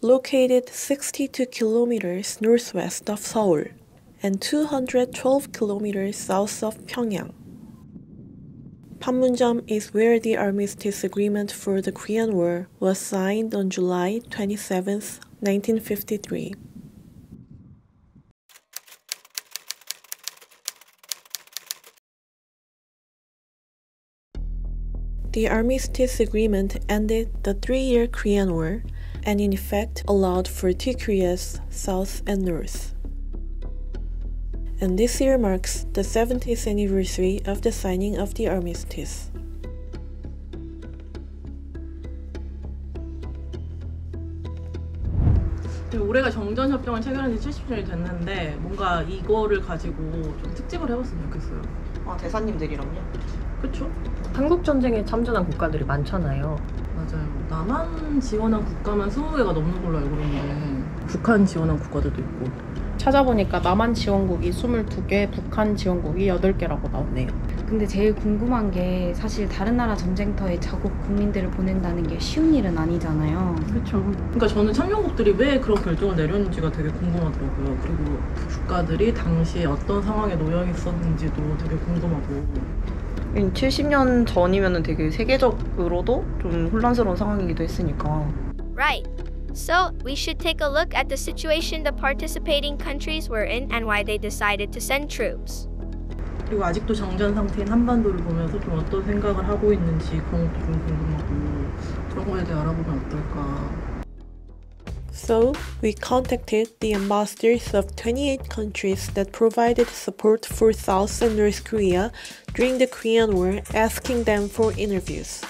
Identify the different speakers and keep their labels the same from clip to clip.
Speaker 1: located 62 kilometers northwest of Seoul and 212 kilometers south of Pyongyang. Panmunjom is where the armistice agreement for the Korean War was signed on July 27, 1953. The armistice agreement ended the 3-year Korean War and in effect allowed for two Koreas, South and North. And this year marks the 70th anniversary of the signing of the armistice.
Speaker 2: 올해가 정전협정을 체결한 지 70주년이 됐는데 뭔가 이거를 가지고 좀 특집을 해봤으면 좋겠어요.
Speaker 3: 아, 대사님들이랑요?
Speaker 2: 그쵸?
Speaker 4: 한국 전쟁에 참전한 국가들이 많잖아요.
Speaker 2: 맞아요. 남한 지원한 국가만 20개가 넘는 걸로 알고 있는데 북한 지원한 국가들도 있고.
Speaker 4: 찾아보니까 남한 지원국이 22개, 북한 지원국이 8개라고 나오네요.
Speaker 5: 근데 제일 궁금한 게 사실 다른 나라 전쟁터에 자국 국민들을 보낸다는 게 쉬운 일은 아니잖아요.
Speaker 2: 그렇죠. 그러니까 저는 참여국들이 왜 그런 결정을 내렸는지가 되게 궁금하더라고요. 그리고 그 국가들이 당시에 어떤 상황에 놓여 있었는지도 되게 궁금하고.
Speaker 3: 70년 전이면 되게 세계적으로도 좀 혼란스러운 상황이기도 했으니까.
Speaker 6: Right. So, we should take a look at the situation the participating countries were in and why they decided to send troops.
Speaker 2: 그리고 아직도 정전 상태인 한반도를 보면서 좀 어떤 생각을 하고 있는지 그런 것도 좀 궁금하고 그런 거에 대해 알아보면 어떨까.
Speaker 1: So, we contacted the ambassadors of 28 countries that provided support for South and North Korea during the Korean War, asking them for interviews.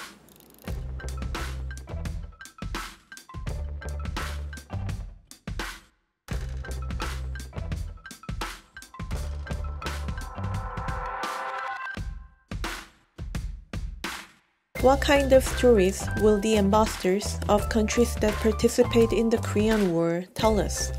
Speaker 1: What kind of stories will the ambassadors of countries that participate in the Korean War tell us?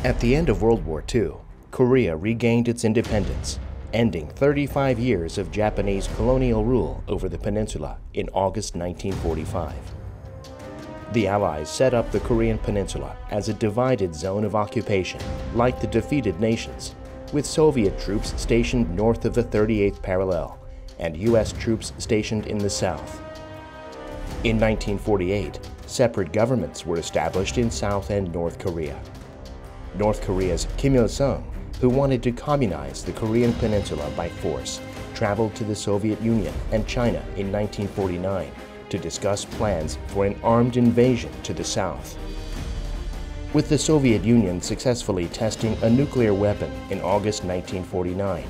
Speaker 7: At the end of World War II, Korea regained its independence, ending 35 years of Japanese colonial rule over the peninsula in August 1945. The Allies set up the Korean Peninsula as a divided zone of occupation, like the defeated nations, with Soviet troops stationed north of the 38th parallel and U.S. troops stationed in the south. In 1948, separate governments were established in South and North Korea. North Korea's Kim Il-sung, who wanted to communize the Korean Peninsula by force, traveled to the Soviet Union and China in 1949 to discuss plans for an armed invasion to the south. With the Soviet Union successfully testing a nuclear weapon in August 1949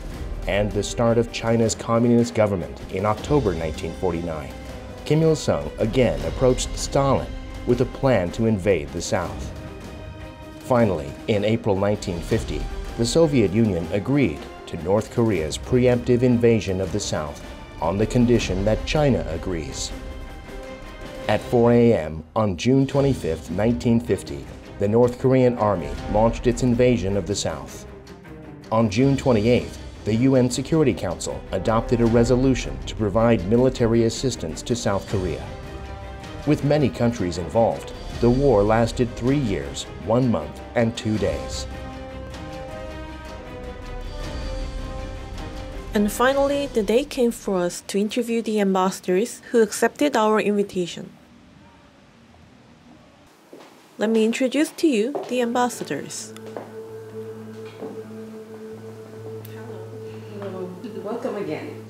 Speaker 7: and the start of China's communist government in October 1949, Kim Il-sung again approached Stalin with a plan to invade the south. Finally, in April 1950, the Soviet Union agreed to North Korea's preemptive invasion of the South on the condition that China agrees. At 4 a.m. on June 25, 1950, the North Korean army launched its invasion of the South. On June 28, the UN Security Council adopted a resolution to provide military assistance to South Korea. With many countries involved, the war lasted 3 years, 1 month, and 2 days.
Speaker 1: And finally, the day came for us to interview the ambassadors who accepted our invitation. Let me introduce to you the ambassadors.
Speaker 8: Hello. Welcome again.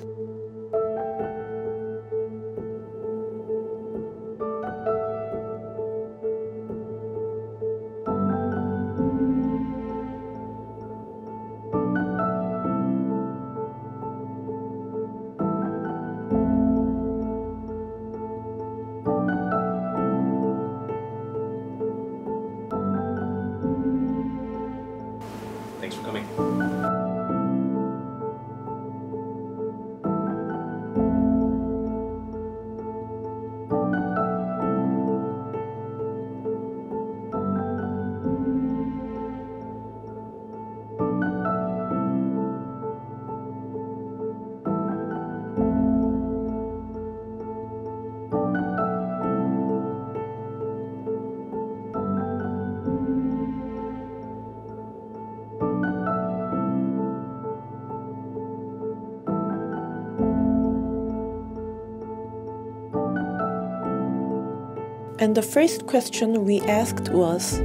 Speaker 1: And the first question we asked was,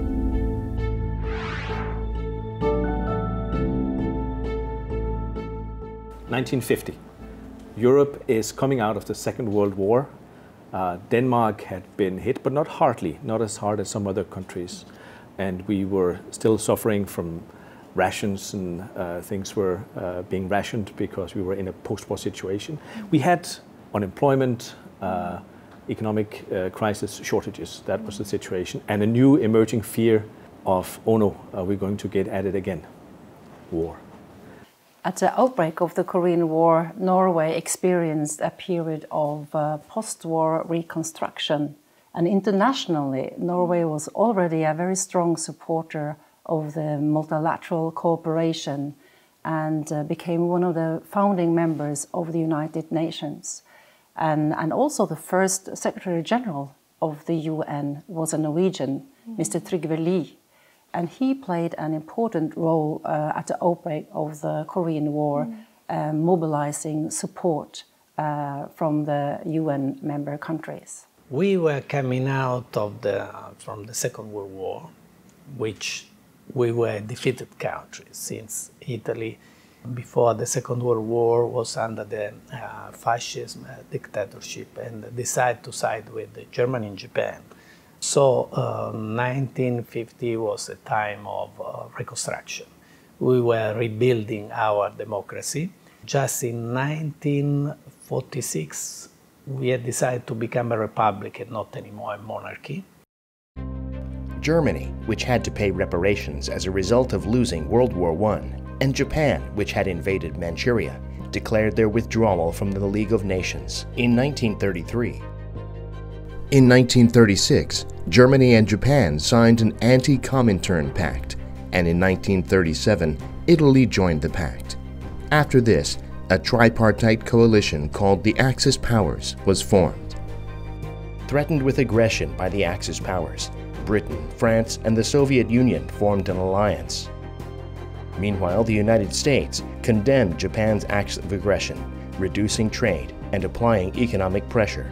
Speaker 8: 1950. Europe is coming out of the Second World War. Denmark had been hit, but not hardly, not as hard as some other countries. And we were still suffering from rations, and things were being rationed because we were in a post-war situation. We had unemployment, economic crisis, shortages. That was the situation. And a new emerging fear of, oh no, we're going to get at it again, war.
Speaker 9: At the outbreak of the Korean War, Norway experienced a period of post-war reconstruction. And internationally, Norway was already a very strong supporter of the multilateral cooperation and became one of the founding members of the United Nations. And also the first Secretary General of the UN was a Norwegian, Mr. Trygve Lie. And he played an important role at the outbreak of the Korean War, mobilizing support from the UN member countries.
Speaker 10: We were coming out of from the Second World War, which we were a defeated country, since Italy, before the Second World War, was under the fascism dictatorship and decided to side with Germany and Japan. So 1950 was a time of reconstruction. We were rebuilding our democracy. Just in 1946, we had decided to become a republic and not anymore a monarchy.
Speaker 7: Germany, which had to pay reparations as a result of losing World War I, and Japan, which had invaded Manchuria, declared their withdrawal from the League of Nations in 1933. In 1936, Germany and Japan signed an anti-Comintern pact, and in 1937, Italy joined the pact. After this, a tripartite coalition called the Axis Powers was formed. Threatened with aggression by the Axis Powers, Britain, France, and the Soviet Union formed an alliance. Meanwhile, the United States condemned Japan's acts of aggression, reducing trade and applying economic pressure.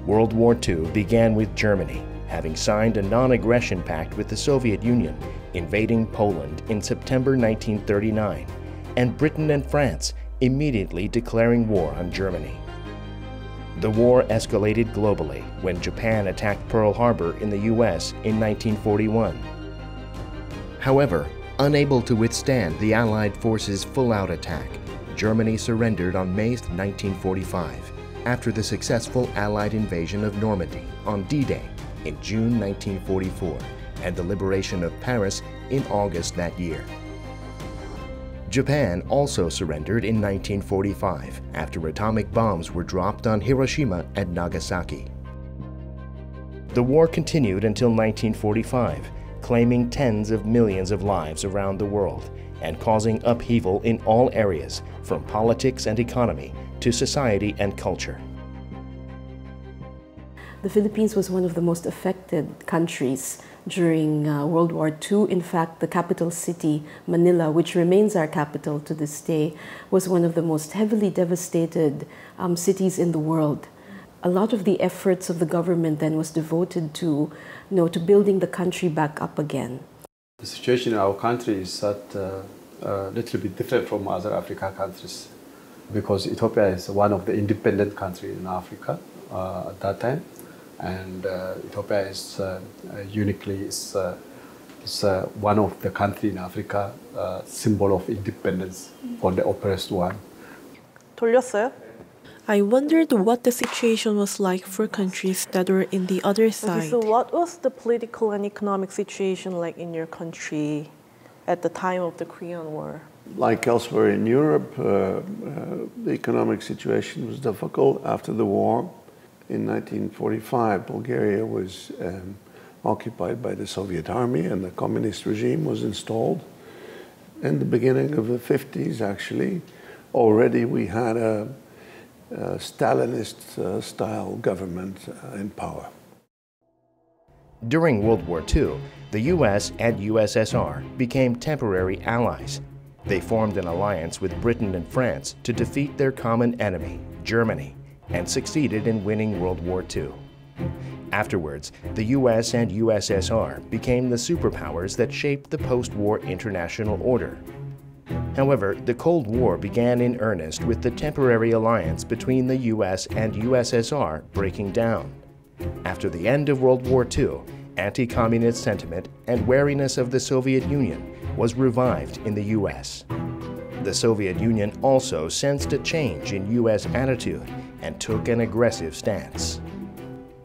Speaker 7: World War II began with Germany, having signed a non-aggression pact with the Soviet Union, invading Poland in September 1939, and Britain and France immediately declaring war on Germany. The war escalated globally when Japan attacked Pearl Harbor in the US in 1941. However, unable to withstand the Allied forces' full-out attack, Germany surrendered on May 1945. After the successful Allied invasion of Normandy on D-Day in June 1944 and the liberation of Paris in August that year. Japan also surrendered in 1945 after atomic bombs were dropped on Hiroshima and Nagasaki. The war continued until 1945, claiming tens of millions of lives around the world and causing upheaval in all areas, from politics and economy to society and culture.
Speaker 11: The Philippines was one of the most affected countries during World War II. In fact, the capital city, Manila, which remains our capital to this day, was one of the most heavily devastated cities in the world. A lot of the efforts of the government then was devoted to, to building the country back up again.
Speaker 12: The situation in our country is a little bit different from other African countries, because Ethiopia is one of the independent countries in Africa at that time, and Ethiopia is uniquely one of the countries in Africa symbol of independence for the oppressed one.
Speaker 3: 돌렸어요?
Speaker 1: I wondered what the situation was like for countries that were in the other side.
Speaker 3: Okay, so what was the political and economic situation like in your country at the time of the Korean War?
Speaker 13: Like elsewhere in Europe, the economic situation was difficult after the war. In 1945, Bulgaria was occupied by the Soviet army and the communist regime was installed. In the beginning of the 50s, actually, already we had a Stalinist-style government in power.
Speaker 7: During World War II, the US and USSR became temporary allies. They formed an alliance with Britain and France to defeat their common enemy, Germany, and succeeded in winning World War II. Afterwards, the US and USSR became the superpowers that shaped the post-war international order. However, the Cold War began in earnest with the temporary alliance between the US and USSR breaking down. After the end of World War II, anti-communist sentiment and wariness of the Soviet Union was revived in the US. The Soviet Union also sensed a change in US attitude and took an aggressive stance.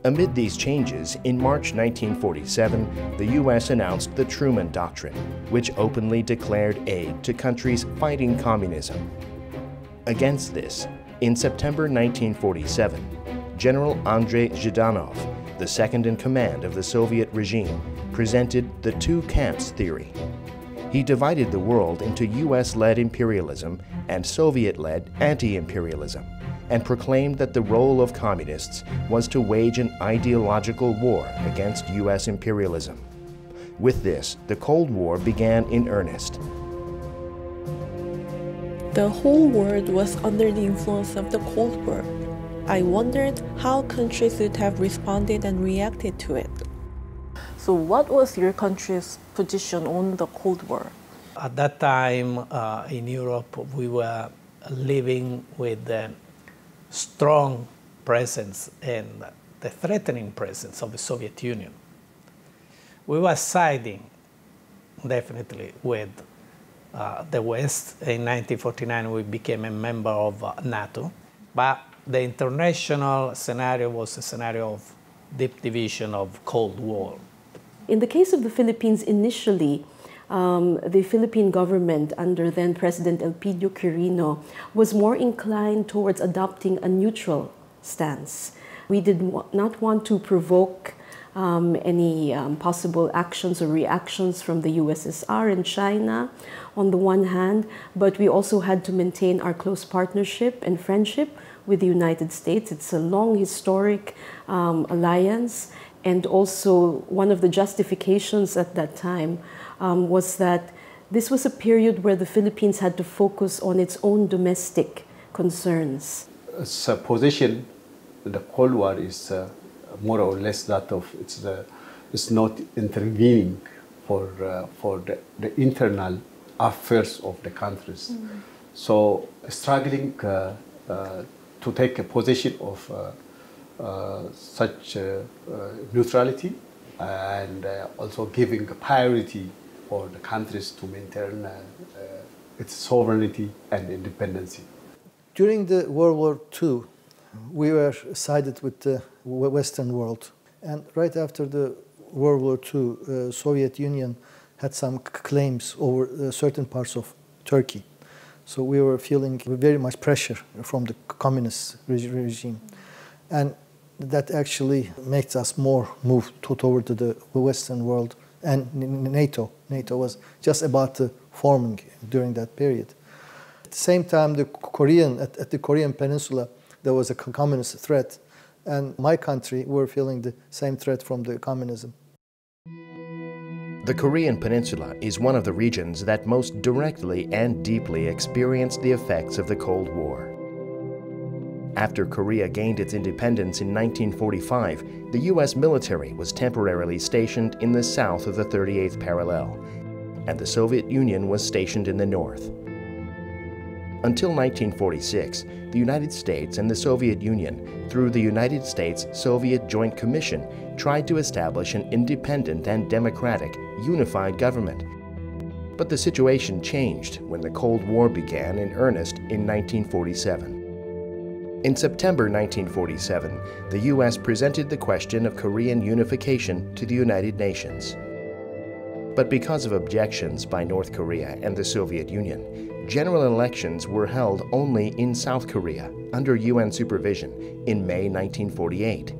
Speaker 7: Amid these changes, in March 1947, the U.S. announced the Truman Doctrine, which openly declared aid to countries fighting communism. Against this, in September 1947, General Andrei Zhdanov, the second-in-command of the Soviet regime, presented the two camps theory. He divided the world into U.S.-led imperialism and Soviet-led anti-imperialism, and proclaimed that the role of communists was to wage an ideological war against U.S. imperialism. With this, the Cold War began in earnest.
Speaker 1: The whole world was under the influence of the Cold War. I wondered how countries would have responded and reacted to it.
Speaker 3: So what was your country's position on the Cold War?
Speaker 10: At that time in Europe, we were living with the strong presence and the threatening presence of the Soviet Union. We were siding definitely with the West. In 1949 we became a member of NATO, but the international scenario was a scenario of deep division, of Cold War.
Speaker 11: In the case of the Philippines initially, the Philippine government under then President Elpidio Quirino was more inclined towards adopting a neutral stance. We did not want to provoke any possible actions or reactions from the USSR and China on the one hand, but we also had to maintain our close partnership and friendship with the United States. It's a long historic alliance, and also one of the justifications at that time was that this was a period where the Philippines had to focus on its own domestic concerns.
Speaker 12: Its position in the Cold War is more or less that of it's not intervening for the internal affairs of the countries. Mm-hmm. So struggling to take a position of such neutrality and also giving a priority for the countries to maintain its sovereignty and independence.
Speaker 14: During the World War II, we were sided with the Western world. And right after the World War II, Soviet Union had some claims over certain parts of Turkey. So we were feeling very much pressure from the communist regime. And that actually makes us more move toward the Western world and NATO. NATO was just about forming during that period. At the same time, at the Korean Peninsula, there was a communist threat, and my country were feeling the same threat from the communism.
Speaker 7: The Korean Peninsula is one of the regions that most directly and deeply experienced the effects of the Cold War. After Korea gained its independence in 1945, the U.S. military was temporarily stationed in the south of the 38th parallel, and the Soviet Union was stationed in the north. Until 1946, the United States and the Soviet Union, through the United States-Soviet Joint Commission, tried to establish an independent and democratic, unified government. But the situation changed when the Cold War began in earnest in 1947. In September 1947, the U.S. presented the question of Korean unification to the United Nations. But because of objections by North Korea and the Soviet Union, general elections were held only in South Korea under UN supervision in May 1948.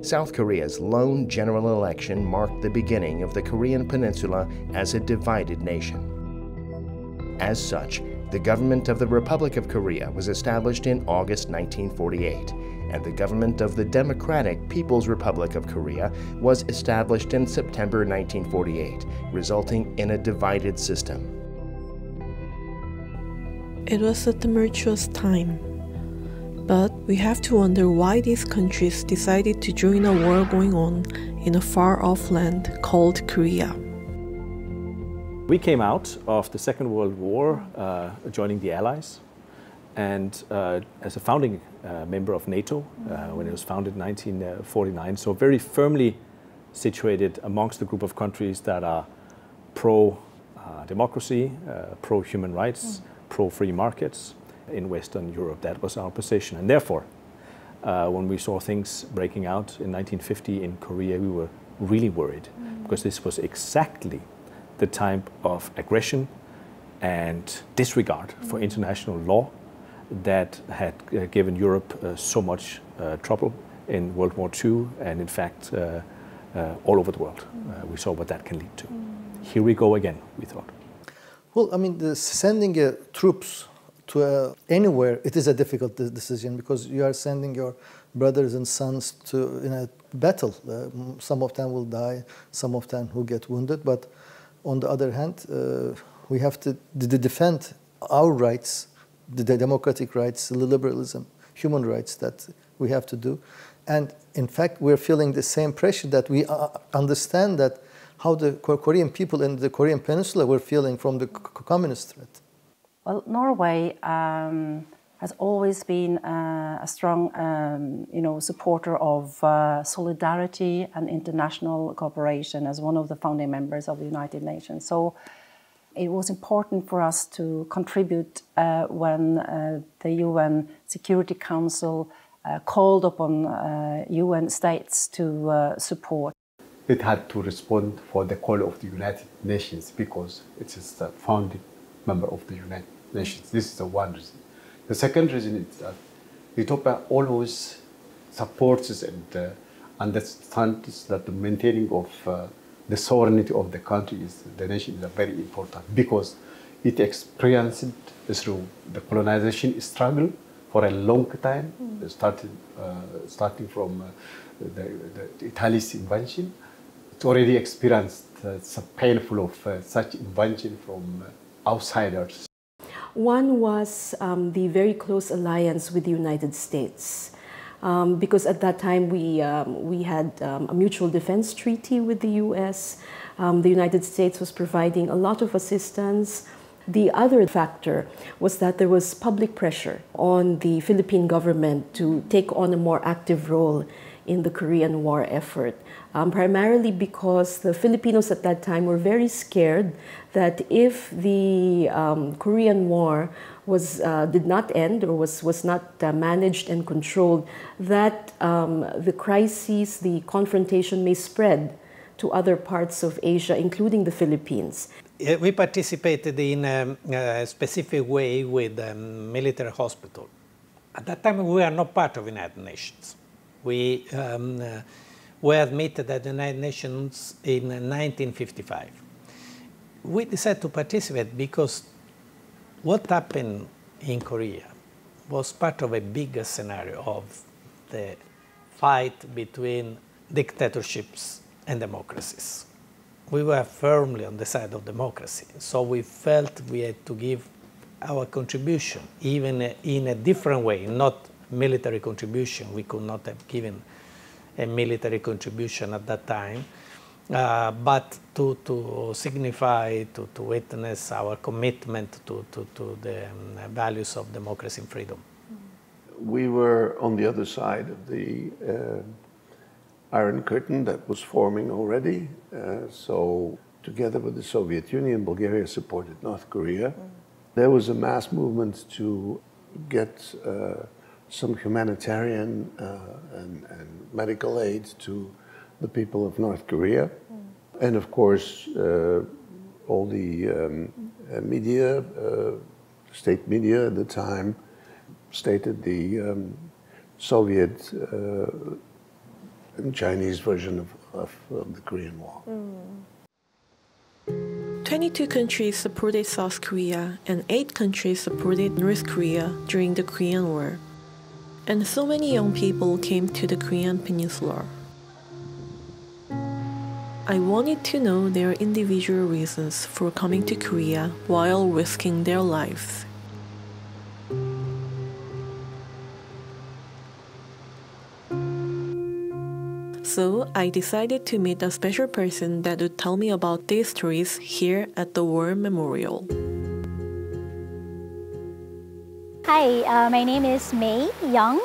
Speaker 7: South Korea's lone general election marked the beginning of the Korean Peninsula as a divided nation. As such, the government of the Republic of Korea was established in August 1948, and the government of the Democratic People's Republic of Korea was established in September 1948, resulting in a divided system.
Speaker 1: It was a tumultuous time, but we have to wonder why these countries decided to join a war going on in a far-off land called Korea.
Speaker 8: We came out of the Second World War joining the Allies, and as a founding member of NATO when it was founded in 1949, so very firmly situated amongst the group of countries that are pro-democracy, pro-human rights, pro-free markets in Western Europe. That was our position. And therefore, when we saw things breaking out in 1950 in Korea, we were really worried because this was exactly the type of aggression and disregard for international law that had given Europe so much trouble in World War II and in fact all over the world. We saw what that can lead to. Here we go again, we thought.
Speaker 14: Well, I mean, sending troops to anywhere, it is a difficult decision because you are sending your brothers and sons to in a battle. Some of them will die, some of them will get wounded, but on the other hand, we have to defend our rights, the democratic rights, liberalism, human rights that we have to do. And in fact, we're feeling the same pressure that we understand that how the Korean people in the Korean Peninsula were feeling from the communist threat.
Speaker 9: Well, Norway has always been a strong, supporter of solidarity and international cooperation as one of the founding members of the United Nations. So it was important for us to contribute when the UN Security Council called upon UN states to support.
Speaker 12: It had to respond for the call of the United Nations because it is the founding member of the United Nations. This is the one reason. The second reason is that Ethiopia always supports and understands that the maintaining of the sovereignty of the country, the nation, is very important because it experienced through the colonization struggle for a long time, starting from the Italy's invention. It already experienced painful of such invention from outsiders.
Speaker 11: One was the very close alliance with the United States, because at that time we had a mutual defense treaty with the U.S. The United States was providing a lot of assistance. The other factor was that there was public pressure on the Philippine government to take on a more active role in the Korean War effort, primarily because the Filipinos at that time were very scared that if the Korean War did not end or was not managed and controlled, that the crises, the confrontation may spread to other parts of Asia, including the Philippines.
Speaker 10: We participated in a specific way with the military hospital. At that time, we were not part of the United Nations. We were admitted at the United Nations in 1955. We decided to participate because what happened in Korea was part of a bigger scenario of the fight between dictatorships and democracies. We were firmly on the side of democracy, so we felt we had to give our contribution, even in a different way, not military contribution. We could not have given a military contribution at that time, but to signify, to witness our commitment to the values of democracy and freedom.
Speaker 13: We were on the other side of the Iron Curtain that was forming already. So together with the Soviet Union, Bulgaria supported North Korea. There was a mass movement to get some humanitarian and medical aid to the people of North Korea. And of course, all the media, state media at the time, stated the Soviet and Chinese version of the Korean War.
Speaker 1: 22 countries supported South Korea and 8 countries supported North Korea during the Korean War. And so many young people came to the Korean Peninsula. I wanted to know their individual reasons for coming to Korea while risking their lives. So I decided to meet a special person that would tell me about these stories here at the War Memorial.
Speaker 15: Hi, my name is May Young.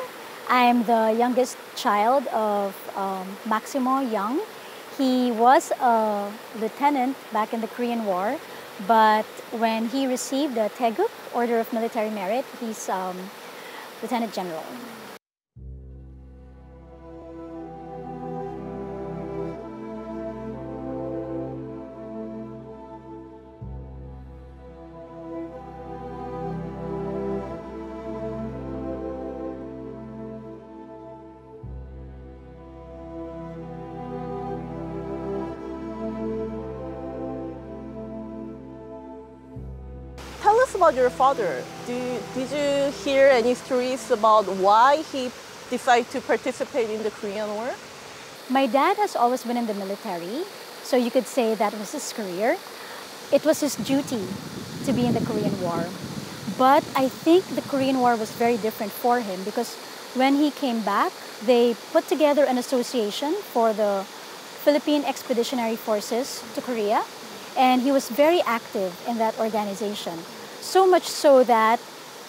Speaker 15: I'm the youngest child of Maximo Young. He was a lieutenant back in the Korean War, but when he received the Taeguk, Order of Military Merit, he's Lieutenant General.
Speaker 3: Tell us about your father. Did you hear any stories about why he decided to participate in the Korean War?
Speaker 15: My dad has always been in the military, so you could say that was his career. It was his duty to be in the Korean War. But I think the Korean War was very different for him because when he came back, they put together an association for the Philippine Expeditionary Forces to Korea, and he was very active in that organization. So much so that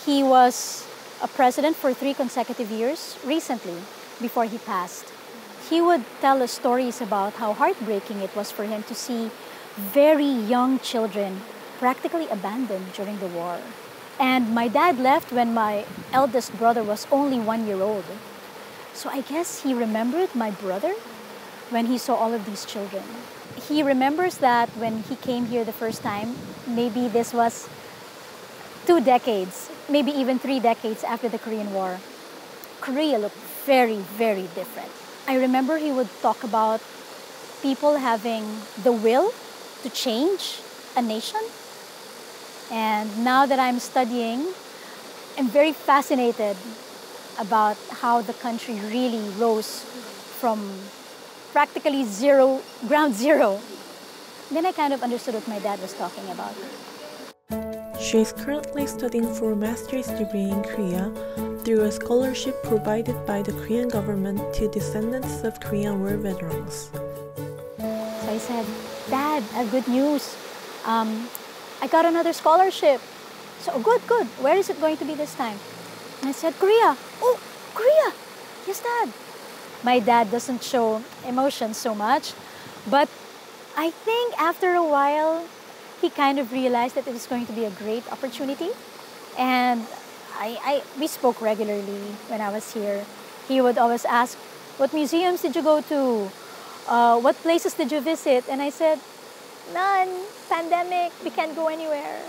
Speaker 15: he was a president for 3 consecutive years recently, before he passed. He would tell us stories about how heartbreaking it was for him to see very young children practically abandoned during the war. And my dad left when my eldest brother was only 1 year old. So I guess he remembered my brother when he saw all of these children. He remembers that when he came here the first time, maybe this was 2 decades, maybe even 3 decades after the Korean War, Korea looked very, very different. I remember he would talk about people having the will to change a nation. And now that I'm studying, I'm very fascinated about how the country really rose from practically zero, ground zero. Then I kind of understood what my dad was talking about.
Speaker 1: She is currently studying for a master's degree in Korea through a scholarship provided by the Korean government to descendants of Korean War veterans.
Speaker 15: So I said, Dad, I have good news. I got another scholarship. So, good. Where is it going to be this time? And I said, Korea. Oh, Korea. Yes, Dad. My dad doesn't show emotion so much, but I think after a while, he kind of realized that it was going to be a great opportunity. And we spoke regularly when I was here. He would always ask, what museums did you go to? What places did you visit? And I said, none. Pandemic, we can't go anywhere.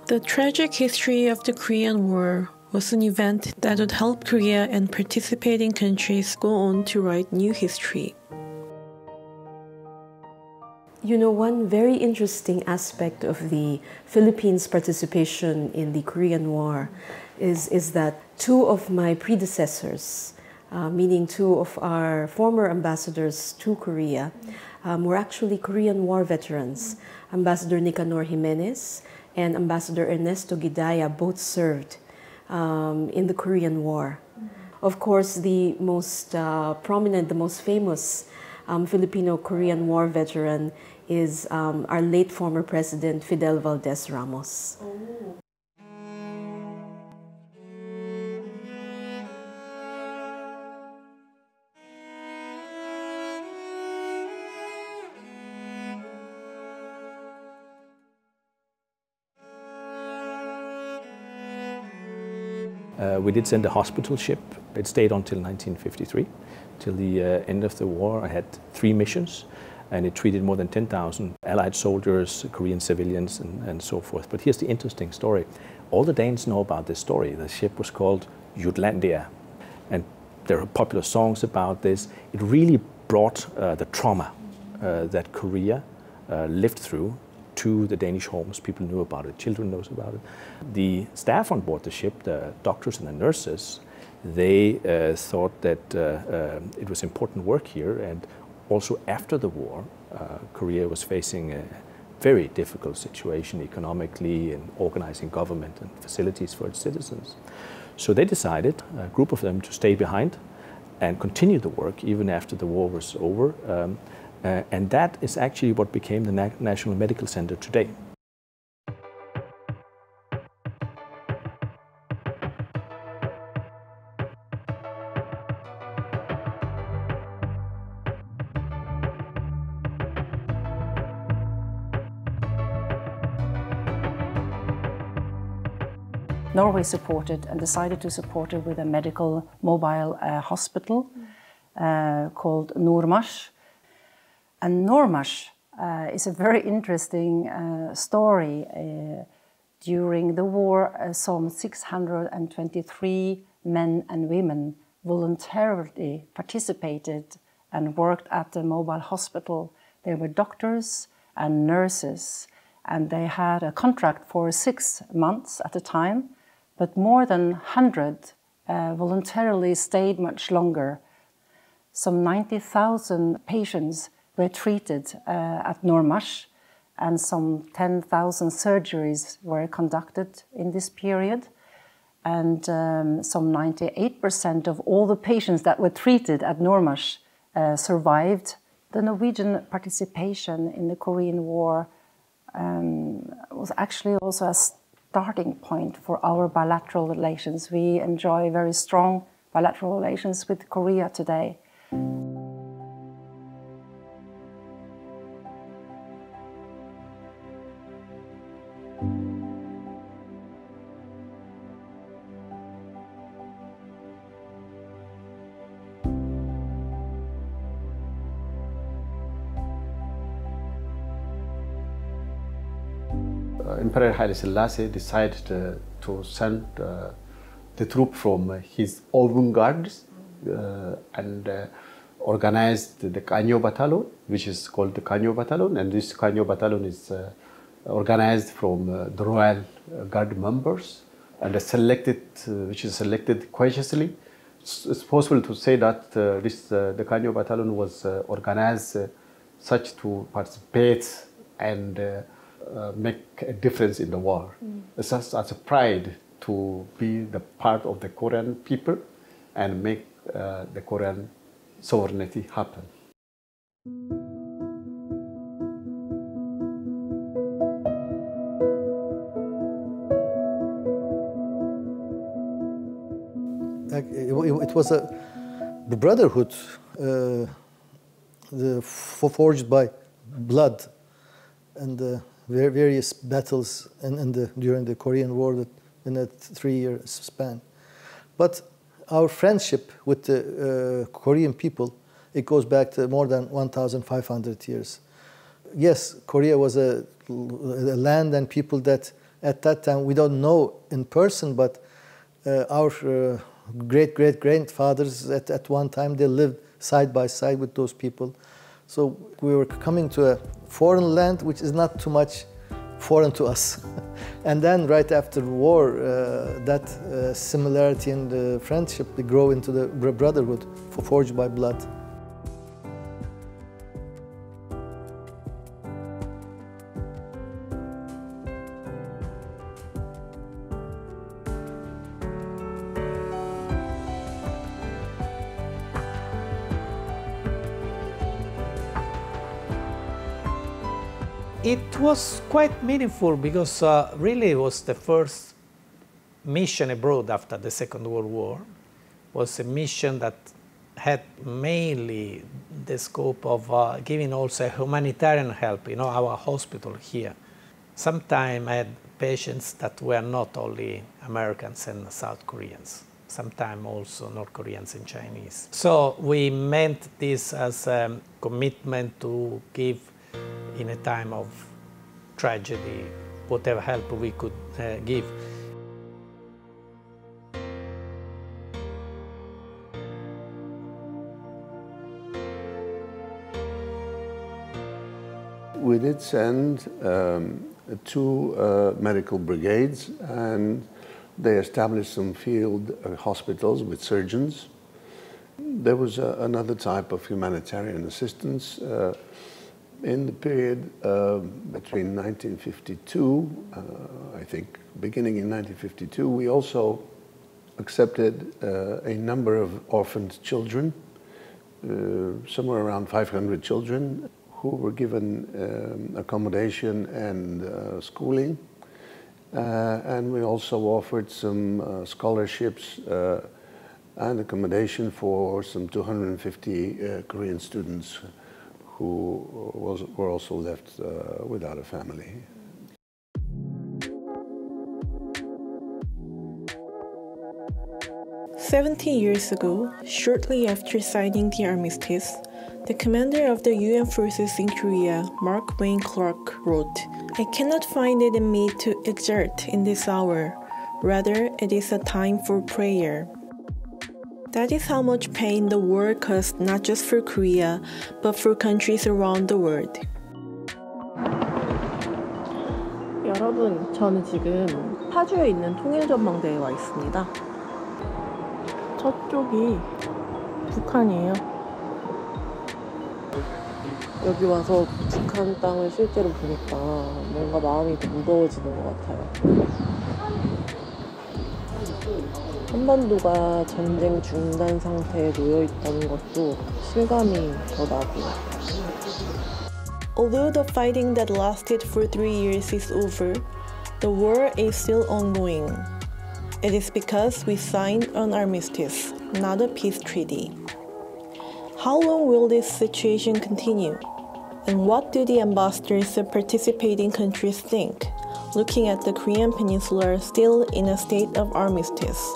Speaker 1: The tragic history of the Korean War was an event that would help Korea and participating countries go on to write new history.
Speaker 11: You know, one very interesting aspect of the Philippines' participation in the Korean War is that 2 of my predecessors, meaning 2 of our former ambassadors to Korea, were actually Korean War veterans. Ambassador Nicanor Jimenez and Ambassador Ernesto Guidaya both served in the Korean War. Of course, the most prominent, the most famous Filipino-Korean War veteran is our late former President Fidel Valdez Ramos.
Speaker 8: We did send a hospital ship. It stayed until 1953. Till the end of the war, I had 3 missions, and it treated more than 10,000 Allied soldiers, Korean civilians, and so forth. But here's the interesting story. All the Danes know about this story. The ship was called Jutlandia, and there are popular songs about this. It really brought the trauma that Korea lived through to the Danish homes. People knew about it, children knows about it. The staff on board the ship, the doctors and the nurses, they thought that it was important work here, and also after the war, Korea was facing a very difficult situation economically and organizing government and facilities for its citizens. So they decided, a group of them, to stay behind and continued the work even after the war was over. And that is actually what became the National Medical Center today.
Speaker 9: Norway supported and decided to support it with a medical mobile hospital called Nurmars. And Nurmars is a very interesting story. During the war, some 623 men and women voluntarily participated and worked at the mobile hospital. They were doctors and nurses, and they had a contract for 6 months at a time, but more than 100 voluntarily stayed much longer. Some 90,000 patients were treated at Nurmars, and some 10,000 surgeries were conducted in this period. And some 98% of all the patients that were treated at Nurmars survived. The Norwegian participation in the Korean War was actually also a starting point for our bilateral relations. We enjoy very strong bilateral relations with Korea today.
Speaker 12: Emperor Haile Selassie decided to send the troop from his own guards and organized the Kanyo Battalion, which is called the Kanyo Battalion, and this Kanyo Battalion is organized from the Royal Guard members and selected, which is selected cautiously. It's possible to say that the Kanyo Battalion was organized such to participate and make a difference in the war. It's just as a pride to be the part of the Korean people and make the Korean sovereignty happen.
Speaker 14: It was the brotherhood forged by blood and various battles during the Korean War in a 3-year span. But our friendship with the Korean people, it goes back to more than 1,500 years. Yes, Korea was a land and people that at that time we don't know in person, but our great-great-grandfathers at one time, they lived side by side with those people. So we were coming to a foreign land which is not too much foreign to us. And then right after the war, that similarity and the friendship, they grow into the brotherhood forged by blood.
Speaker 10: It was quite meaningful because really it was the first mission abroad after the Second World War. It was a mission that had mainly the scope of giving also humanitarian help, our hospital here. Sometimes I had patients that were not only Americans and South Koreans, sometimes also North Koreans and Chinese. So we meant this as a commitment to give in a time of tragedy, whatever help we could give.
Speaker 13: We did send 2 medical brigades, and they established some field hospitals with surgeons. There was another type of humanitarian assistance. In the period between 1952, I think, beginning in 1952, we also accepted a number of orphaned children, somewhere around 500 children, who were given accommodation and schooling. And we also offered some scholarships and accommodation for some 250 Korean students who were also left without a family.
Speaker 1: "70 years ago, shortly after signing the armistice, the commander of the UN forces in Korea, Mark Wayne Clark, wrote, "I cannot find it in me to exert in this hour. Rather, it is a time for prayer." That is how much pain the war caused not just for Korea, but for countries around the world.
Speaker 2: 여러분, 저는 지금 파주에 있는 통일전망대에 와 있습니다. 저쪽이 북한이에요. 여기 와서 북한 땅을 실제로 보니까 뭔가 마음이 더 무거워지는 것 같아요. 한반도가 전쟁 중단 상태에 놓여 있다는 것도 실감이 더 나고요.
Speaker 1: Although the fighting that lasted for 3 years is over, the war is still ongoing. It is because we signed an armistice, not a peace treaty. How long will this situation continue? And what do the ambassadors of participating countries think, looking at the Korean Peninsula still in a state of armistice?